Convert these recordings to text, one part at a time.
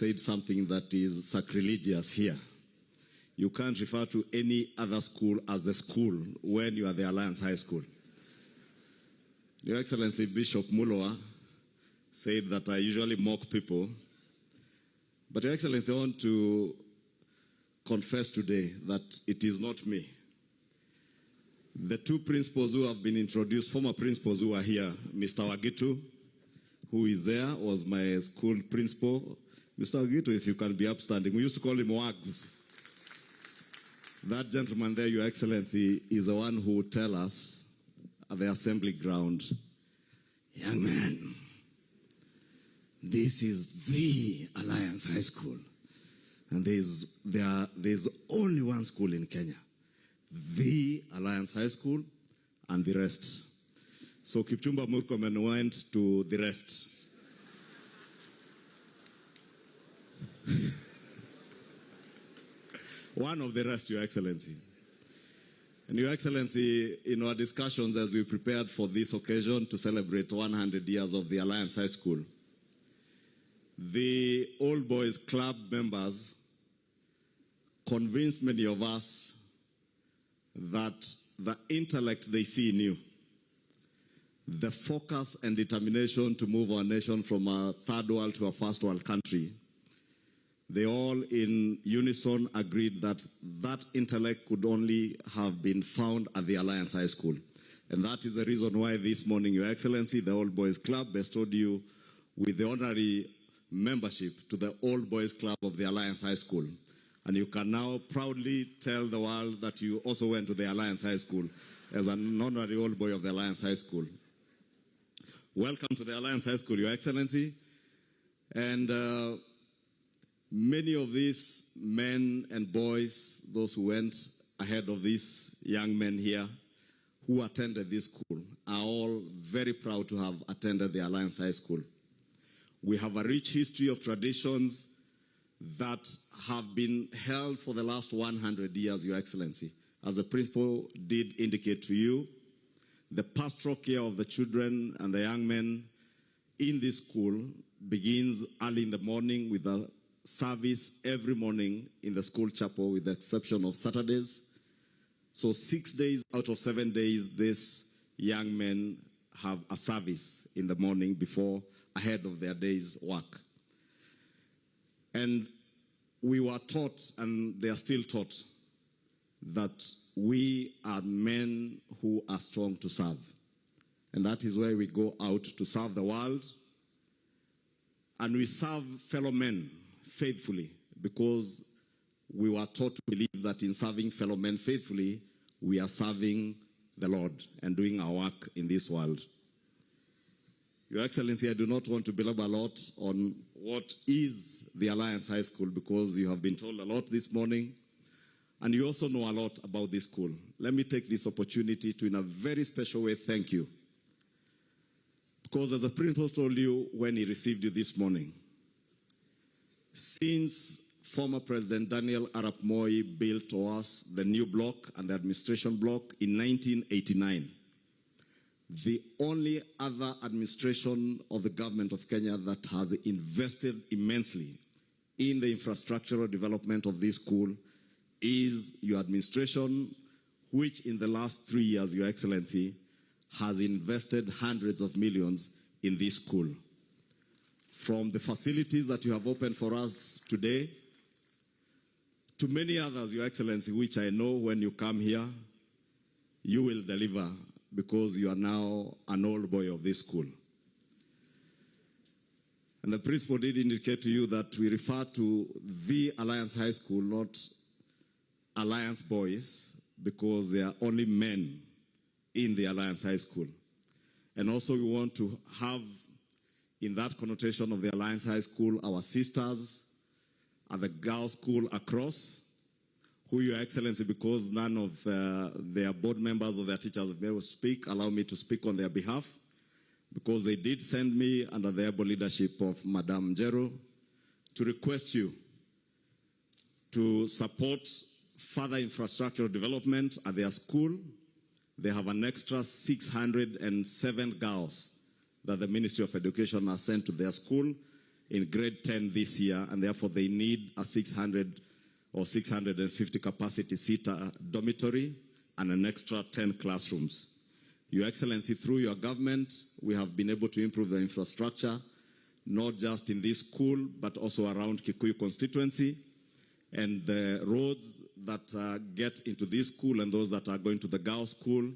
said something that is sacrilegious here. You can't refer to any other school as the school when you are the Alliance High School. Your Excellency Bishop Mulwa said that I usually mock people. But Your Excellency, I want to confess today that it is not me. The two principals who have been introduced, former principals who are here, Mr. Wagitu, who is there, was my school principal. Mr. Wagitu, if you can be upstanding, we used to call him Wags. That gentleman there, Your Excellency, is the one who would tell us at the assembly ground, young man, this is the Alliance High School. And there's only one school in Kenya. The Alliance High School and the rest. So Kipchumba Murkomen went to the rest. One of the rest, Your Excellency. And Your Excellency, in our discussions as we prepared for this occasion to celebrate 100 years of the Alliance High School, the Old Boys Club members convinced many of us that the intellect they see in you, the focus and determination to move our nation from a third world to a first world country, they all in unison agreed that that intellect could only have been found at the Alliance High School. And that is the reason why this morning, Your Excellency, the Old Boys Club bestowed you with the honorary membership to the Old Boys Club of the Alliance High School. And you can now proudly tell the world that you also went to the Alliance High School as an honorary Old Boy of the Alliance High School. Welcome to the Alliance High School, Your Excellency. And many of these men and boys, those who went ahead of these young men here, who attended this school, are all very proud to have attended the Alliance High School. We have a rich history of traditions that have been held for the last 100 years, Your Excellency. As the principal did indicate to you, the pastoral care of the children and the young men in this school begins early in the morning with a service every morning in the school chapel, with the exception of Saturdays. So 6 days out of 7 days, these young men have a service in the morning ahead of their day's work. And we were taught, and they are still taught, that we are men who are strong to serve. And that is why we go out to serve the world. And we serve fellow men faithfully, because we were taught to believe that in serving fellow men faithfully, we are serving the Lord and doing our work in this world. Your Excellency, I do not want to belabor a lot on what is the Alliance High School, because you have been told a lot this morning, and you also know a lot about this school. Let me take this opportunity to, in a very special way, thank you. Because as the principal told you when he received you this morning, since former President Daniel Arap Moi built to us the new block and the administration block in 1989, the only other administration of the government of Kenya that has invested immensely in the infrastructural development of this school is your administration, which in the last 3 years, Your Excellency, has invested hundreds of millions in this school. From the facilities that you have opened for us today, to many others, Your Excellency, which I know when you come here, you will deliver, because you are now an old boy of this school. And the principal did indicate to you that we refer to the Alliance High School, not Alliance Boys, because they are only men in the Alliance High School. And also we want to have, in that connotation of the Alliance High School, our sisters at the girls' school across, who, Your Excellency, because none of their board members or their teachers will speak, allow me to speak on their behalf, because they did send me under the able leadership of Madam Njero to request you to support further infrastructural development at their school. They have an extra 607 girls that the Ministry of Education has sent to their school in grade 10 this year, and therefore they need a 600 or 650 capacity seater dormitory and an extra 10 classrooms. Your Excellency, through your government, we have been able to improve the infrastructure, not just in this school, but also around Kikuyu constituency. And the roads that get into this school and those that are going to the girls' school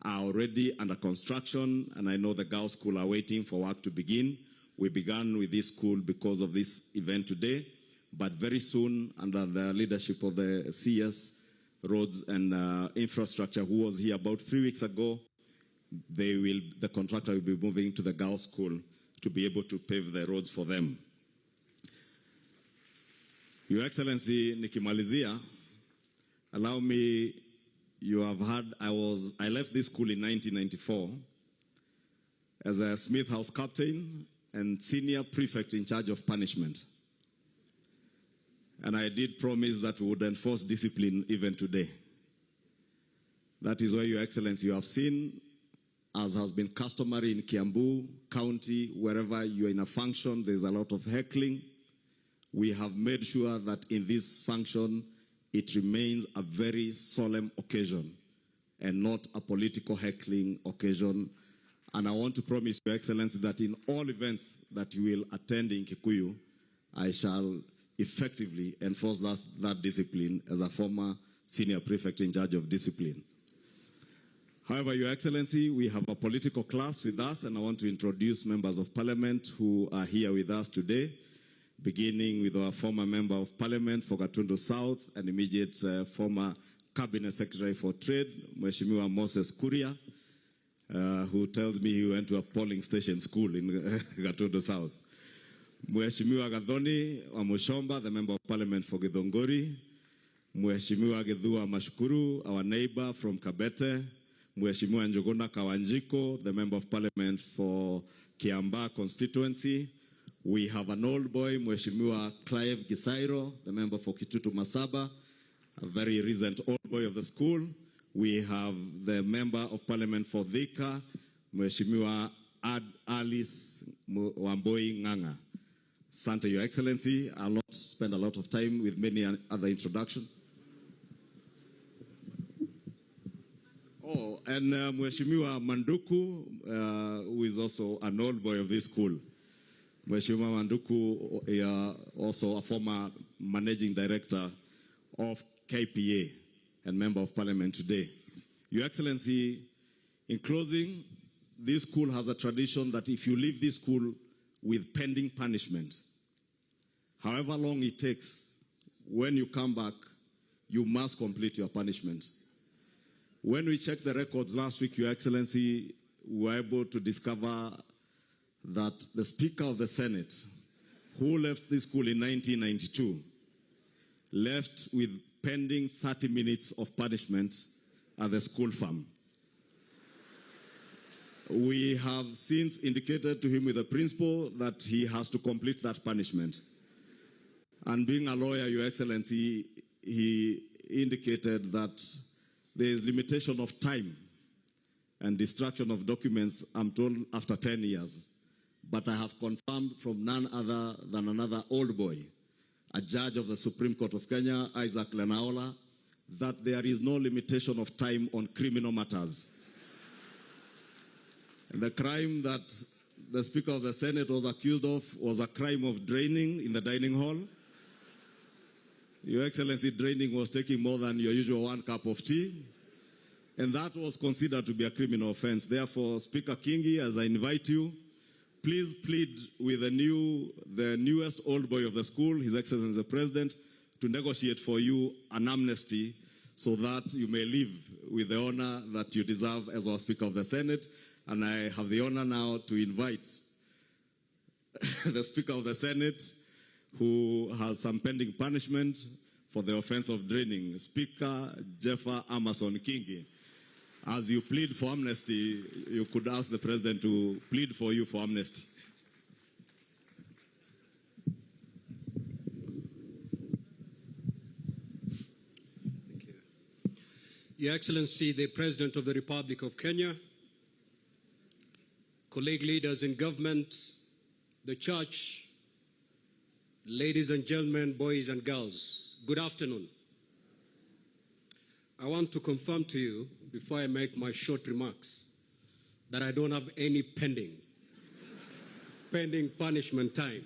are already under construction, and I know the girls' school are waiting for work to begin. We began with this school because of this event today, but very soon, under the leadership of the CS Roads and Infrastructure, who was here about 3 weeks ago, the contractor will be moving to the girls' school to be able to pave the roads for them. Your Excellency, nikimalizia, allow me, you have heard, I left this school in 1994 as a Smith House captain and senior prefect in charge of punishment. And I did promise that we would enforce discipline even today. That is why, Your Excellency, you have seen, as has been customary in Kiambu County, wherever you're in a function, there's a lot of heckling. We have made sure that in this function, it remains a very solemn occasion and not a political heckling occasion. And I want to promise Your Excellency that in all events that you will attend in Kikuyu, I shall effectively enforce that discipline as a former senior prefect in charge of discipline. However, Your Excellency, we have a political class with us, and I want to introduce members of parliament who are here with us today, beginning with our former member of parliament for Gatundu South and immediate former cabinet secretary for trade, Mheshimiwa Moses Kuria, who tells me he went to a polling station school in Gatundu South. Mheshimiwa Gathoni Wamushomba, the member of parliament for Githongori. Mheshimiwa Githua Mashukuru, our neighbor from Kabete. Mheshimiwa Njuguna Kawanjiko, the member of parliament for Kiamba constituency. We have an old boy, Mheshimiwa Clive Gisairo, the member for Kitutu Masaba, a very recent old boy of the school. We have the member of parliament for Thika, Mheshimiwa Alice Wamboi Nganga. Sante, Your Excellency, I'll not spend a lot of time with many other introductions. Oh, and Mheshimiwa Manduku, who is also an old boy of this school. Mheshimiwa Manduku, also a former managing director of KPA and member of parliament today. Your Excellency, in closing, this school has a tradition that if you leave this school with pending punishment, however long it takes, when you come back, you must complete your punishment. When we checked the records last week, Your Excellency, we were able to discover that the Speaker of the Senate, who left this school in 1992, left with pending 30 minutes of punishment at the school farm. We have since indicated to him with the principal that he has to complete that punishment. And being a lawyer, Your Excellency, he indicated that there is limitation of time and destruction of documents, I'm told, after 10 years. But I have confirmed from none other than another old boy, a judge of the Supreme Court of Kenya, Isaac Lenaola, that there is no limitation of time on criminal matters. And the crime that the Speaker of the Senate was accused of was a crime of draining in the dining hall. Your Excellency, draining was taking more than your usual 1 cup of tea, and that was considered to be a criminal offense. Therefore, Speaker Kingi, as I invite you, please plead with the newest old boy of the school, His Excellency the President, to negotiate for you an amnesty so that you may live with the honor that you deserve as our Speaker of the Senate. And I have the honor now to invite the Speaker of the Senate, who has some pending punishment for the offense of draining, Speaker Jeffer Amason Kingi. As you plead for amnesty, you could ask the President to plead for you for amnesty. Thank you. Your Excellency, the President of the Republic of Kenya, colleague leaders in government, the church, Ladies and gentlemen, boys and girls, good afternoon. I want to confirm to you, before I make my short remarks, that I don't have any pending punishment time.